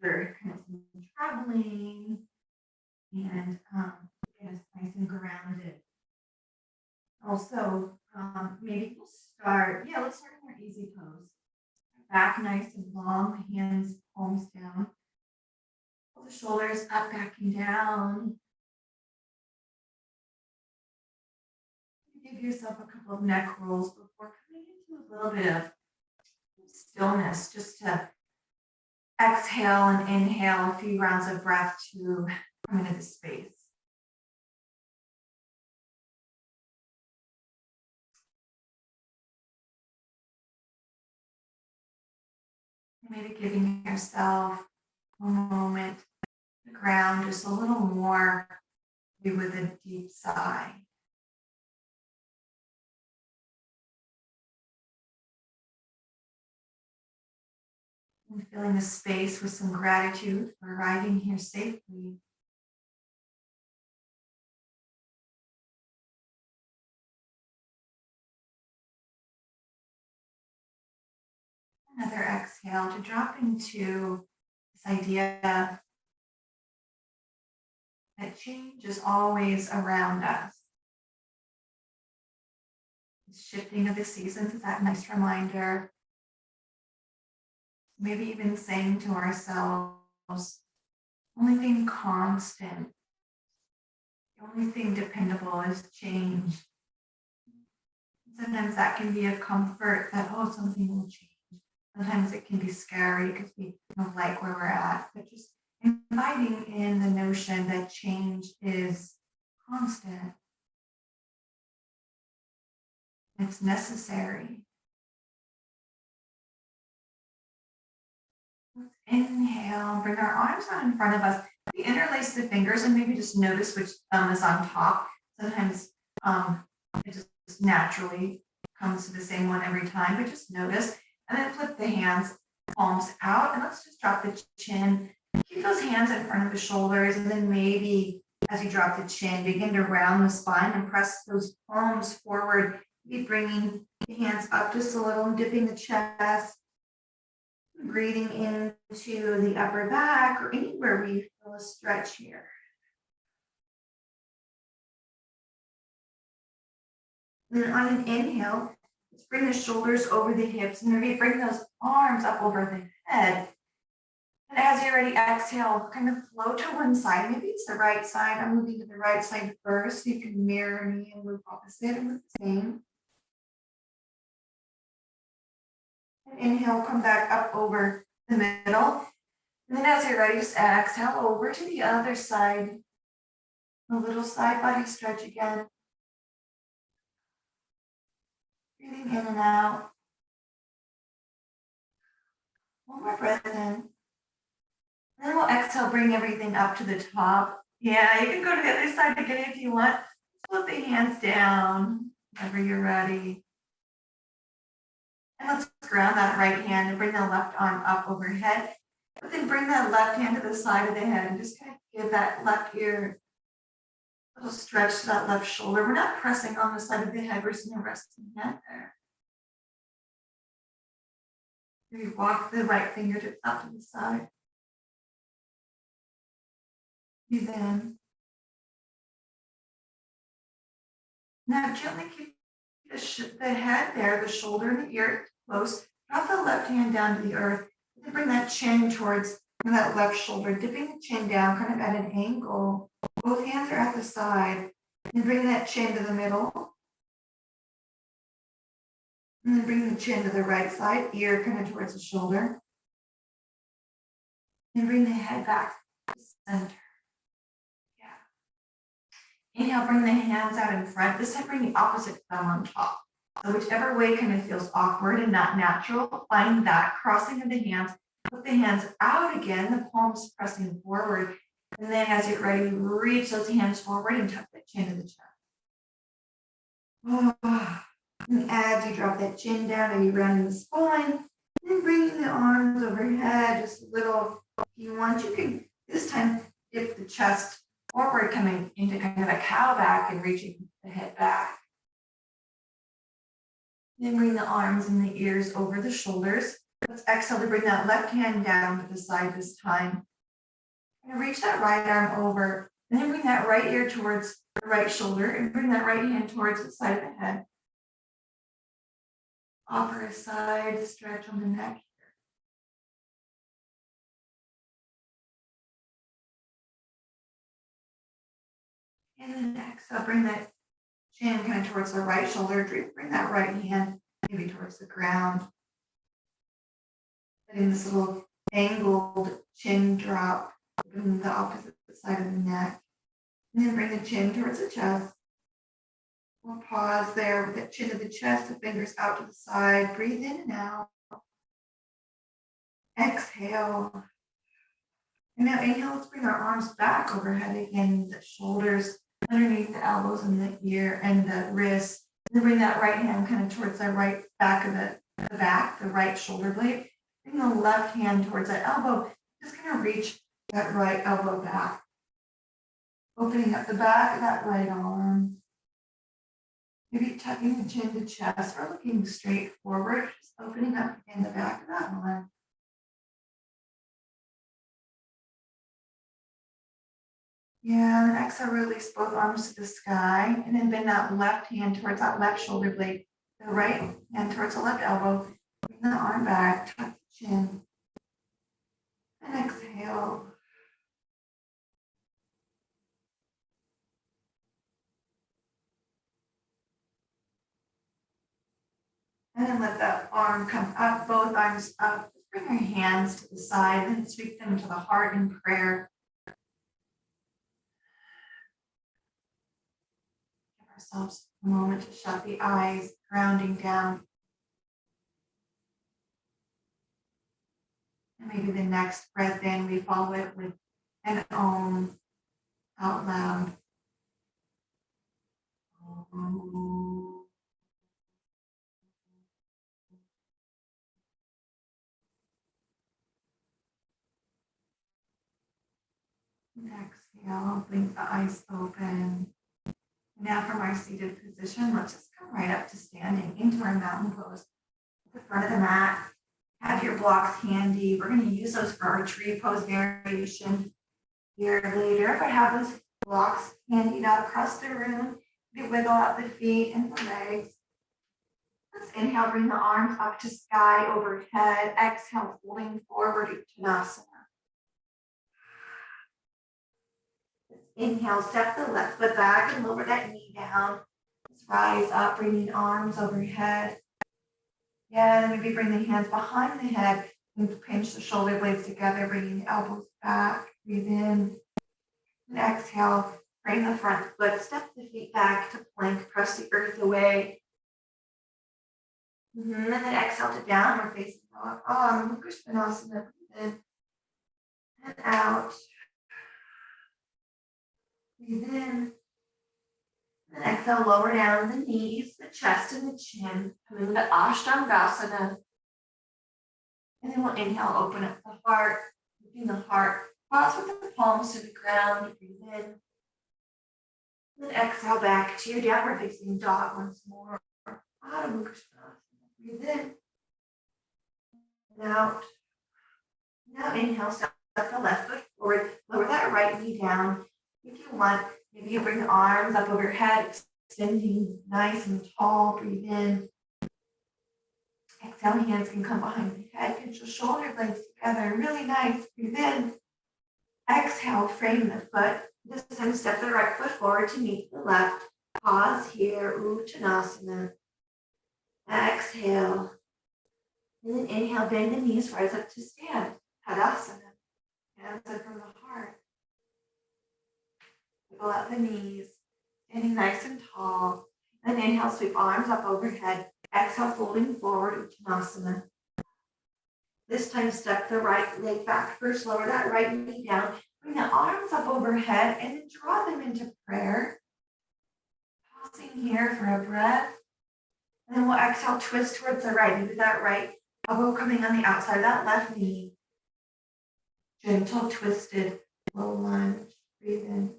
after kind of traveling and get us nice and grounded. Also, maybe we'll start, yeah, let's start in our easy pose. Back nice and long, hands, palms down. Pull the shoulders up, back and down. Give yourself a couple of neck rolls before coming into a little bit of stillness, just to exhale and inhale a few rounds of breath to come into the space. Maybe giving yourself a moment to ground just a little more with a deep sigh. And filling the space with some gratitude for arriving here safely. Another exhale to drop into this idea that change is always around us. The shifting of the seasons is that nice reminder. Maybe even saying to ourselves, only thing constant, the only thing dependable is change. Sometimes that can be a comfort that, oh, something will change. Sometimes it can be scary because we don't like where we're at, but just inviting in the notion that change is constant. It's necessary. Let's inhale, bring our arms out in front of us. We interlace the fingers and maybe just notice which thumb is on top. Sometimes it just naturally comes to the same one every time, but just notice. And then flip the hands, palms out, and let's just drop the chin. Keep those hands in front of the shoulders, and then maybe as you drop the chin, begin to round the spine and press those palms forward. Be bringing the hands up just a little and dipping the chest. Breathing into the upper back or anywhere we feel a stretch here. Then on an inhale, let's bring the shoulders over the hips and maybe bring those arms up over the head. And as you're ready, exhale, kind of flow to one side. Maybe it's the right side. I'm moving to the right side first. You can mirror me and move opposite and move the same. And inhale, come back up over the middle. And then as you're ready, just exhale over to the other side. A little side body stretch again. Breathing in and out. One more breath in. And then we'll exhale, bring everything up to the top. Yeah, you can go to the other side again if you want. Flip the hands down whenever you're ready. And let's ground that right hand and bring the left arm up overhead. But then bring that left hand to the side of the head and just kind of give that left ear a little stretch to that left shoulder. We're not pressing on the side of the head, we're just going to rest the hand there. Maybe walk the right fingertips up to the side. Breathe in. Now gently keep the head there, the shoulder and the ear close. Drop the left hand down to the earth. And bring that chin towards that left shoulder, dipping the chin down kind of at an angle. Both hands are at the side. And bring that chin to the middle. And then bring the chin to the right side, ear kind of towards the shoulder. And bring the head back to the center. Yeah. Inhale, bring the hands out in front. This time, bring the opposite thumb on top. So whichever way kind of feels awkward and not natural, find that crossing of the hands. Put the hands out again, the palms pressing forward. And then as you're ready, reach those hands forward and tuck that chin to the chest. And as you drop that chin down and you round the spine, and then bringing the arms overhead just a little. If you want, you can this time dip the chest forward, coming into kind of a cow back and reaching the head back. Then bring the arms and the ears over the shoulders. Let's exhale to bring that left hand down to the side this time. And reach that right arm over, and then bring that right ear towards the right shoulder, and bring that right hand towards the side of the head. Offer a side stretch on the neck. And then exhale, bring that chin kind of towards the right shoulder. Bring that right hand maybe towards the ground. Letting this little angled chin drop on the opposite side of the neck. And then bring the chin towards the chest. We'll pause there with the chin to the chest, the fingers out to the side. Breathe in and out. Exhale. And now inhale, let's bring our arms back overhead again, the shoulders underneath the elbows and the ear and the wrists. And then bring that right hand kind of towards the right back of the back, the right shoulder blade. Bring the left hand towards that elbow. Just kind of reach that right elbow back. Opening up the back of that right arm. Maybe tucking the chin to chest or looking straight forward. Just opening up in the back of that arm. Yeah, and then exhale, release both arms to the sky, and then bend that left hand towards that left shoulder blade, the right hand towards the left elbow. Bring the arm back, tuck the chin, and exhale. And then let that arm come up, both arms up. Bring your hands to the side, and sweep them to the heart in prayer. Ourselves a moment to shut the eyes, grounding down. And maybe the next breath in, we follow it with an Om out loud. And exhale, blink the eyes open. Now from our seated position, let's just come right up to standing into our mountain pose. At the front of the mat, have your blocks handy. We're going to use those for our tree pose variation here later, but have those blocks handy now across the room. You wiggle out the feet and the legs. Let's inhale, bring the arms up to sky overhead. Exhale, folding forward, Uttanasana. Inhale, step the left foot back and lower that knee down. Let's rise up, bringing arms overhead. Yeah, and maybe bring the hands behind the head and pinch the shoulder blades together, bringing the elbows back. Breathe in. And exhale, bring the front foot, step the feet back to plank, press the earth away. And then exhale to downward facing dog. Mukha Svanasana. Breathe in and out. Breathe in. And exhale, lower down the knees, the chest, and the chin. Come into Ashtangasana. And then we'll inhale, open up the heart, lifting the heart. Pause with the palms to the ground. Breathe in. Then exhale back to your downward facing dog once more. Mukha Svanasana. Breathe in. And out. Now inhale, step the left foot forward. Lower that right knee down. If you want, maybe you bring the arms up overhead, extending nice and tall. Breathe in. Exhale, hands can come behind the head. Pinch your shoulder blades together. Really nice. Breathe in. Exhale, frame the foot. This time, step the right foot forward to meet the left. Pause here, Uttanasana. Exhale. And then inhale, bend the knees, rise up to stand. Tadasana. Hands up from the heart. Wiggle out the knees, standing nice and tall. Then inhale, sweep arms up overhead. Exhale, folding forward, Uttanasana. This time, step the right leg back first, lower that right knee down. Bring the arms up overhead and then draw them into prayer. Pausing here for a breath. And then we'll exhale, twist towards the right. Maybe that right elbow coming on the outside of that left knee. Gentle, twisted, low lunge. Breathe in.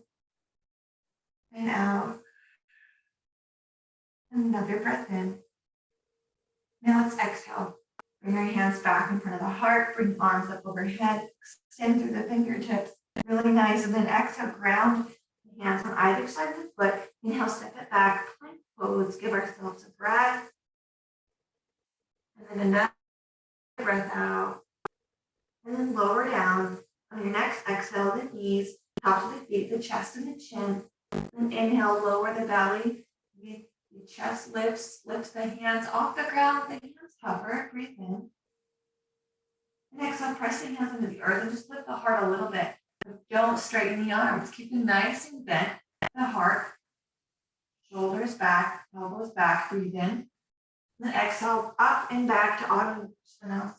And out. Another breath in. Now let's exhale. Bring your hands back in front of the heart, bring arms up overhead, extend through the fingertips, really nice. And then exhale, ground the hands on either side of the foot. Inhale, step it back, plank pose, give ourselves a breath. And then another breath out. And then lower down. On your next exhale, the knees, tops of the feet, the chest and the chin. And inhale, lower the belly. The chest lifts the hands off the ground, the hands hover, breathe in. And exhale, press the hands into the earth and just lift the heart a little bit. Don't straighten the arms, keep them nice and bent. The heart, shoulders back, elbows back, breathe in. And then exhale, up and back to Uttanasana.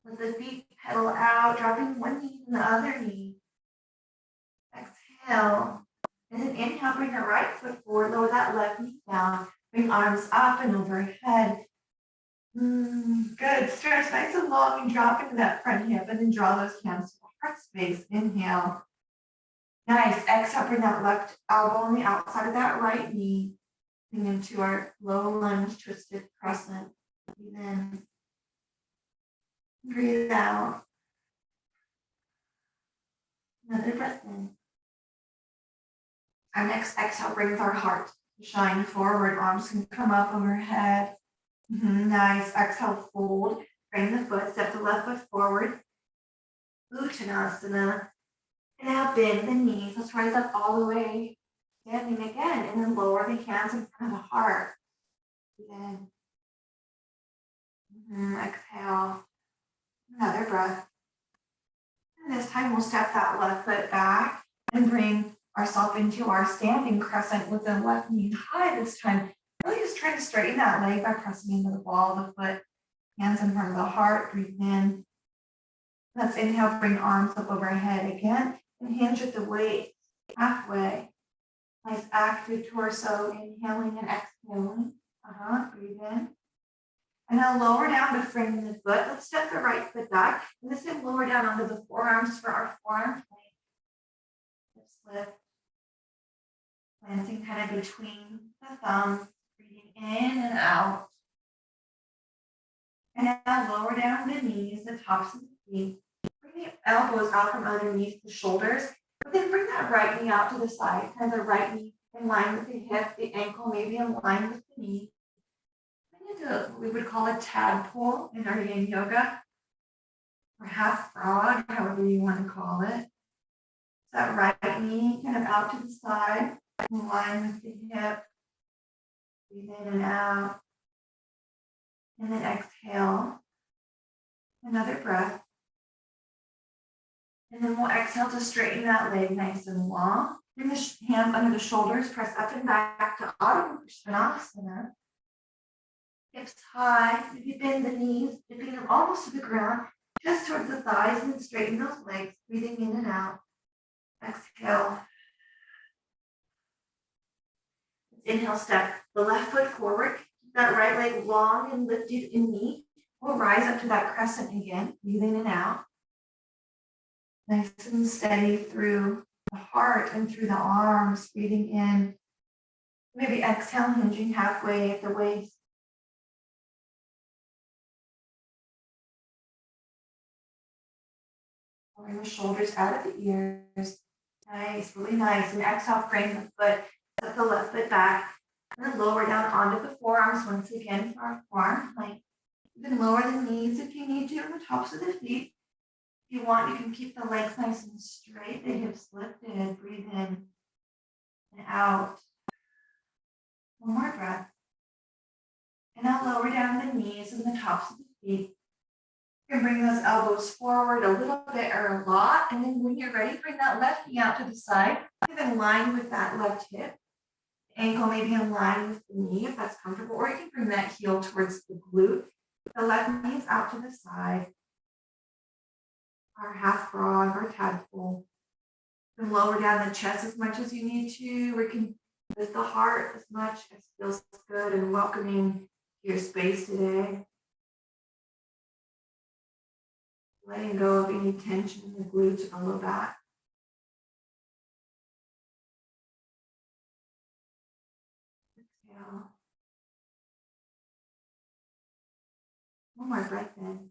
Let the feet pedal out, dropping one knee and the other knee. Exhale. And then inhale, bring your right foot forward, lower that left knee down. Bring arms up and overhead. Good. Stretch nice and long and drop into that front hip and then draw those hands to the heart space. Inhale. Nice. Exhale, bring that left elbow on the outside of that right knee. Bring into our low lunge, twisted crescent. Breathe in. Breathe out. Another breath in. Our next exhale brings our heart to shine forward. Arms can come up overhead. Nice. Exhale, fold. Bring the foot, step the left foot forward. Uttanasana. And now bend the knees. Let's rise up all the way. Standing again. And then lower the hands in front of the heart. Breathe in. Exhale. Another breath. And this time we'll step that left foot back and bring ourselves into our standing crescent with the left knee high this time. Really just trying to straighten that leg by pressing into the ball of the foot. Hands in front of the heart, breathe in. Let's inhale, bring arms up overhead again and hinge at the weight halfway. Nice active torso, inhaling and exhaling. Breathe in. And now lower down to frame the foot. Let's step the right foot back. And this time lower down onto the forearms for our forearm plank. Hips lift. Planting kind of between the thumbs. Breathing in and out. And now lower down the knees, the tops of the feet. Bring the elbows out from underneath the shoulders. But then bring that right knee out to the side. Kind of the right knee in line with the hip, the ankle maybe in line with the knee. We would call a tadpole in our yin yoga, or half frog, however you want to call it. So that right knee kind of out to the side, in line with the hip. Breathe in and out. And then exhale. Another breath. And then we'll exhale to straighten that leg nice and long. Bring the hands under the shoulders, press up and back to Uttanasana. Hips high, maybe bend the knees, dipping them almost to the ground, just towards the thighs, and then straighten those legs, breathing in and out. Exhale. Inhale, step the left foot forward, keep that right leg long and lifted in knee. We'll rise up to that crescent again, breathing in and out. Nice and steady through the heart and through the arms, breathing in. Maybe exhale, hinging halfway at the waist. Bring the shoulders out of the ears. Nice, really nice. And exhale, frame the foot, step the left foot back, and then lower down onto the forearms once again for our forearm plank. You can lower the knees if you need to, and the tops of the feet. If you want, you can keep the legs nice and straight, the hips lifted. Breathe in and out. One more breath. And now lower down the knees and the tops of the feet. You can bring those elbows forward a little bit or a lot. And then when you're ready, bring that left knee out to the side. Kind of in line with that left hip. The ankle may be in line with the knee if that's comfortable. Or you can bring that heel towards the glute. The left knee is out to the side. Our half frog or tadpole. And lower down the chest as much as you need to. We can lift the heart as much as feels good and welcoming to your space today. Letting go of any tension in the glutes or the low back. Exhale. One more breath in.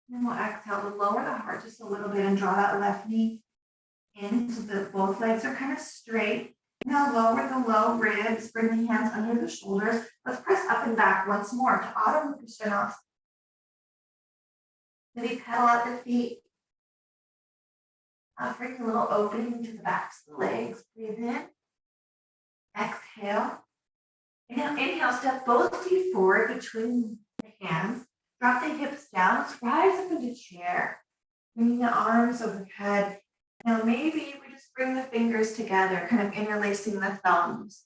Then we'll exhale to lower the heart just a little bit and draw that left knee in so that both legs are kind of straight. Now lower the low ribs, bring the hands under the shoulders. Let's press up and back once more to Adho Mukha Svanasana. Maybe pedal out the feet. Offering a little opening to the backs of the legs. Breathe in. Exhale. And now inhale, step both feet forward between the hands. Drop the hips down, rise up into chair. Bringing the arms overhead. Now maybe we just bring the fingers together, kind of interlacing the thumbs.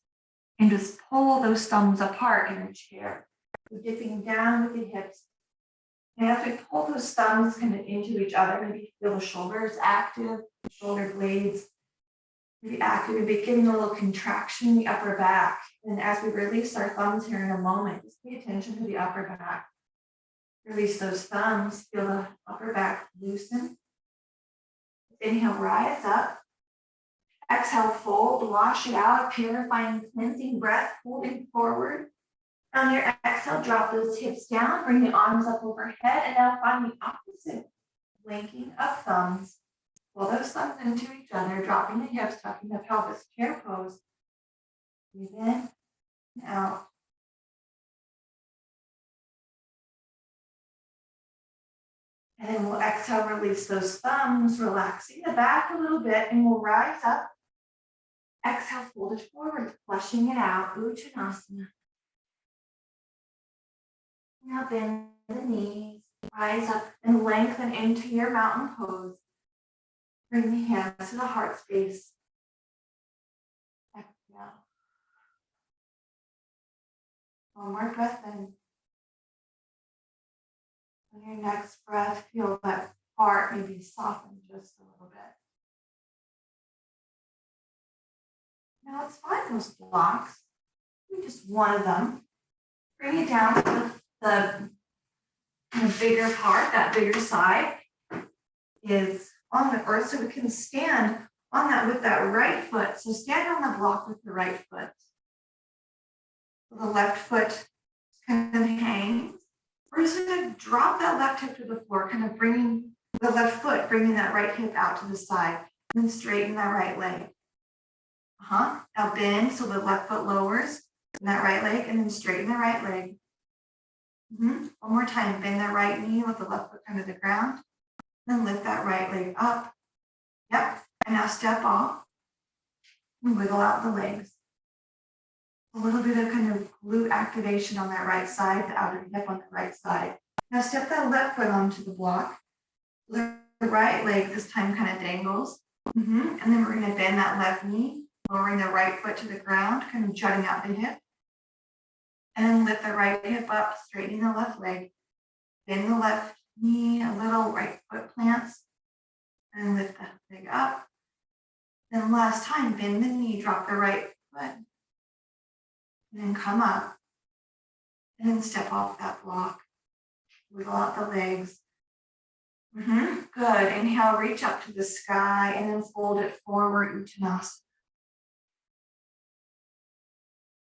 And just pull those thumbs apart in our chair. We're dipping down with the hips. And as we pull those thumbs kind of into each other, maybe feel the shoulders active, the shoulder blades maybe active. Maybe getting a little contraction in the upper back. And as we release our thumbs here in a moment, just pay attention to the upper back. Release those thumbs, feel the upper back loosen. Inhale, rise up. Exhale, fold, wash it out, purifying, cleansing breath, holding forward. On your exhale, drop those hips down, bring the arms up overhead, and now find the opposite linking of thumbs. Pull those thumbs into each other, dropping the hips, tucking the pelvis, chair pose. Breathe in and out. And then we'll exhale, release those thumbs, relaxing the back a little bit, and we'll rise up. Exhale, fold it forward, flushing it out, Uttanasana. Now bend the knees, rise up and lengthen into your mountain pose. Bring the hands to the heart space. Exhale. One more breath in. On your next breath, feel that heart maybe soften just a little bit. Now let's find those blocks. Maybe just one of them. Bring it down to the bigger part, that bigger side is on the earth, so we can stand on that with that right foot. So stand on the block with the right foot. So the left foot kind of hangs. We're just going to drop that left hip to the floor, kind of bringing the left foot, bringing that right hip out to the side, and then straighten that right leg. Now bend so the left foot lowers in that right leg, and then straighten the right leg. One more time, bend that right knee, let the left foot come to the ground. Then lift that right leg up. Yep. And now step off and wiggle out the legs. A little bit of kind of glute activation on that right side, the outer hip on the right side. Now step that left foot onto the block. The right leg this time kind of dangles. And then we're going to bend that left knee, lowering the right foot to the ground, kind of jutting out the hip. And then lift the right hip up, straightening the left leg. Bend the left knee, a little, right foot plants. And lift that leg up. Then last time, bend the knee, drop the right foot. And then come up. And then step off that block. Wiggle out the legs. Good. Inhale, reach up to the sky and then fold it forward, Uttanasana.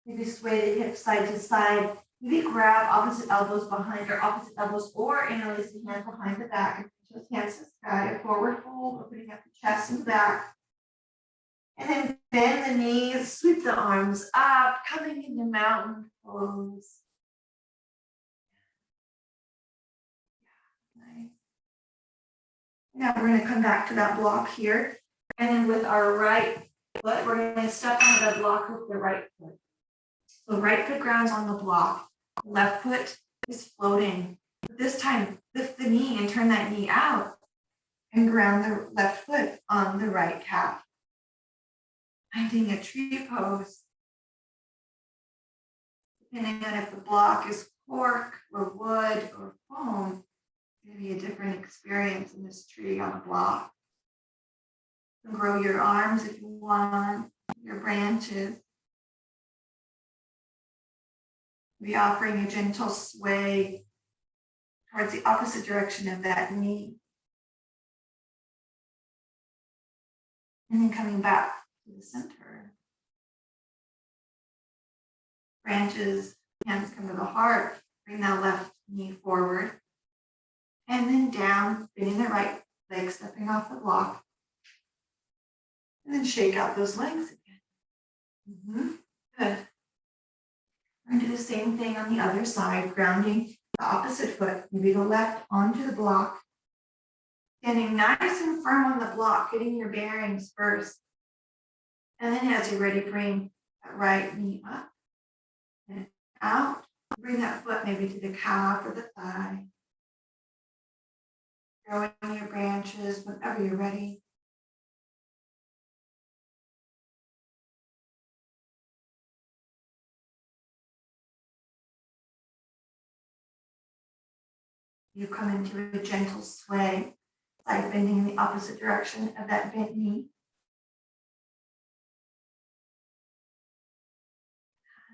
Maybe sway the hips side to side. Maybe grab opposite elbows behind or opposite elbows, or interlace the hands behind the back and push those hands to the sky. A forward fold, opening up the chest and the back. And then bend the knees, sweep the arms up, coming into mountain pose. Nice. Now we're going to come back to that block here. And then with our right foot, we're going to step on the block with the right foot. So right foot grounds on the block, left foot is floating. But this time, lift the knee and turn that knee out and ground the left foot on the right calf. Finding a tree pose. Depending on if the block is cork or wood or foam, it's going to be a different experience in this tree on a block. You can grow your arms if you want, your branches. Be offering a gentle sway towards the opposite direction of that knee. And then coming back to the center. Branches, hands come to the heart. Bring that left knee forward. And then down, bending the right leg, stepping off the block. And then shake out those legs again. Good. We're going to do the same thing on the other side, grounding the opposite foot, maybe the left onto the block. Standing nice and firm on the block, getting your bearings first. And then as you're ready, bring that right knee up and out. Bring that foot maybe to the calf or the thigh. Growing your branches whenever you're ready. You come into a gentle sway, side bending in the opposite direction of that bent knee.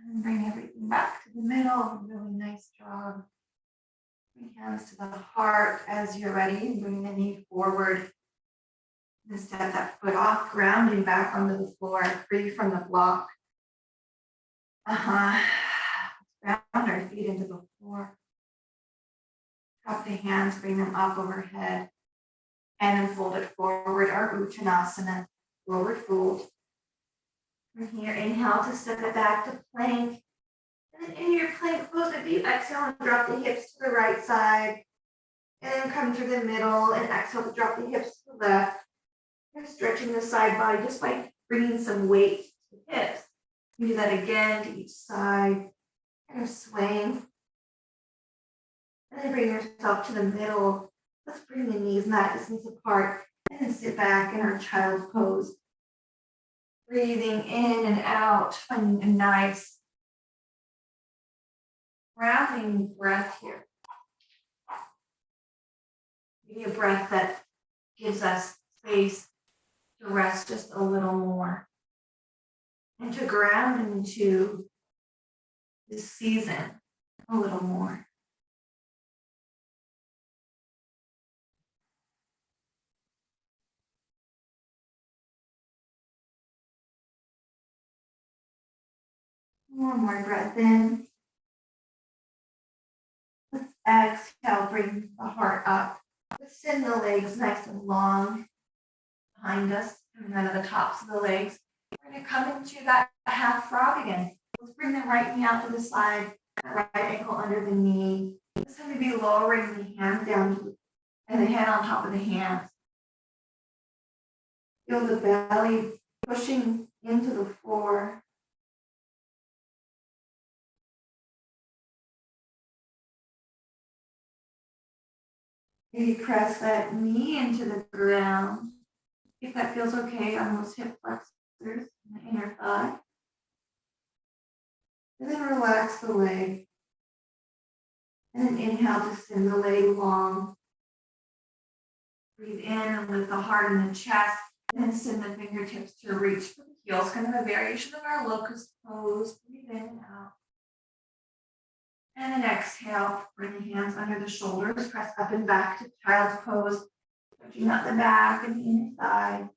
And bring everything back to the middle. Really nice job. Bring hands to the heart as you're ready. Bring the knee forward. And step that foot off, grounding back onto the floor, free from the block. Ground our feet into the floor. Drop the hands, bring them up overhead. And then fold it forward, our Uttanasana, forward fold. From here, inhale to step it back to plank. And then in your plank pose, if you exhale and drop the hips to the right side. And then come to the middle and exhale to drop the hips to the left. You're stretching the side body just by bringing some weight to the hips. You do that again to each side, kind of swaying. And then bring yourself to the middle. Let's bring the knees that distance apart and then sit back in our child's pose. Breathing in and out, finding a nice grounding breath here. Maybe a breath that gives us space to rest just a little more and to ground into this season a little more. One more breath in. Let's exhale, bring the heart up. Let's send the legs nice and long behind us, coming out of the tops of the legs. We're going to come into that half frog again. Let's bring the right knee out to the side, that right ankle under the knee. This time to be lowering the hands down and the hand on top of the hands. Feel the belly pushing into the floor. Maybe press that knee into the ground. If that feels okay on those hip flexors and the inner thigh. And then relax the leg. And then inhale to send the leg long. Breathe in and lift the heart in the chest. And then send the fingertips to reach for the heels. Kind of a variation of our locust pose. Breathe in and out. And then exhale, bring the hands under the shoulders, press up and back to child's pose, stretching out the back and the inner thigh.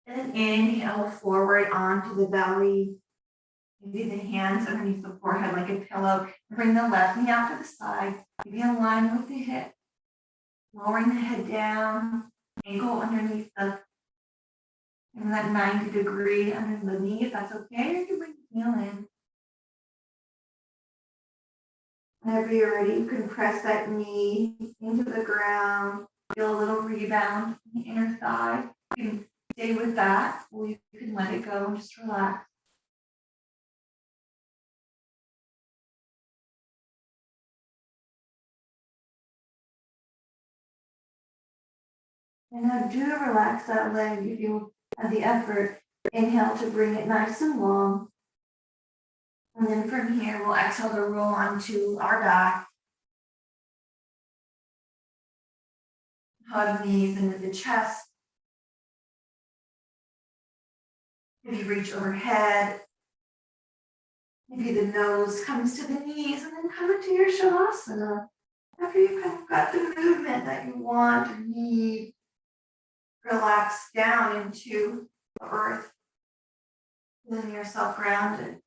And then inhale forward onto the belly. Maybe the hands underneath the forehead like a pillow. Bring the left knee out to the side, maybe in line with the hip. Lowering the head down, ankle underneath and that 90-degree under the knee, if that's okay, or you can bring the heel in. Whenever you're ready, you can press that knee into the ground, feel a little rebound in the inner thigh. You can stay with that, or you can let it go and just relax. And now do relax that leg if you have the effort. Inhale to bring it nice and long. And then from here, we'll exhale to roll onto our back. Hug knees into the chest. Maybe reach overhead. Maybe the nose comes to the knees and then come into your Shavasana. After you've kind of got the movement that you want or need, relax down into the earth. Feeling yourself grounded.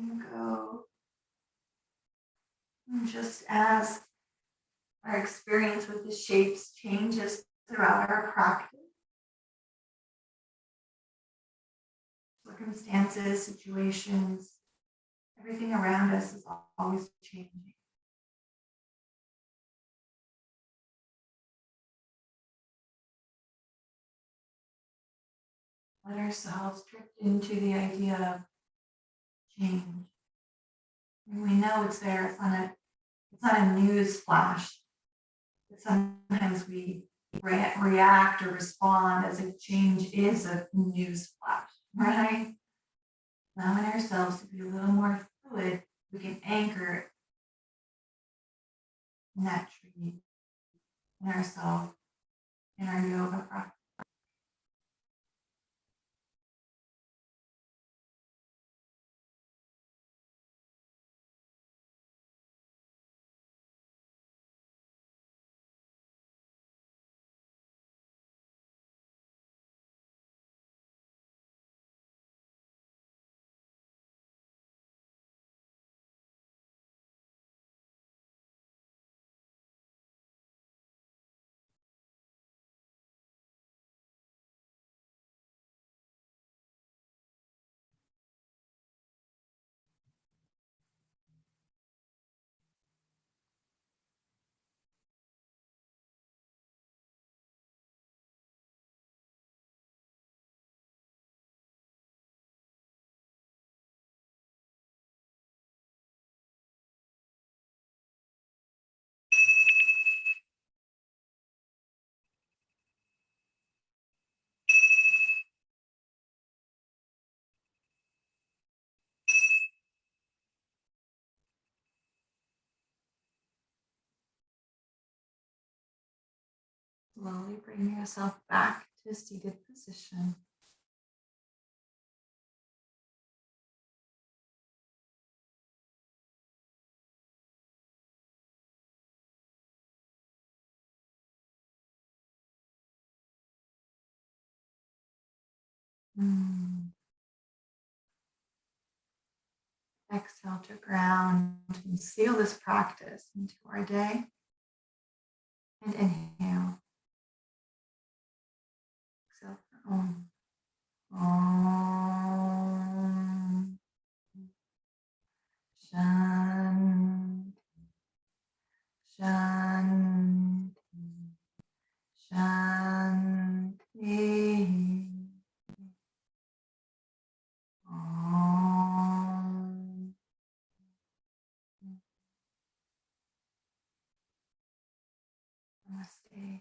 letting go. And just as our experience with the shapes changes throughout our practice, circumstances, situations, everything around us is always changing. Let ourselves drift into the idea of change. And we know it's there. It's not a news flash. But sometimes we react or respond as if change is a news flash, right? Allowing ourselves to be a little more fluid, we can anchor in that tree, in ourselves, in our yoga practice. Slowly bring yourself back to a seated position. Exhale to ground and seal this practice into our day. And inhale. Exhale for Om. Om. Shanti. Shanti. Shanti. Om. Namaste.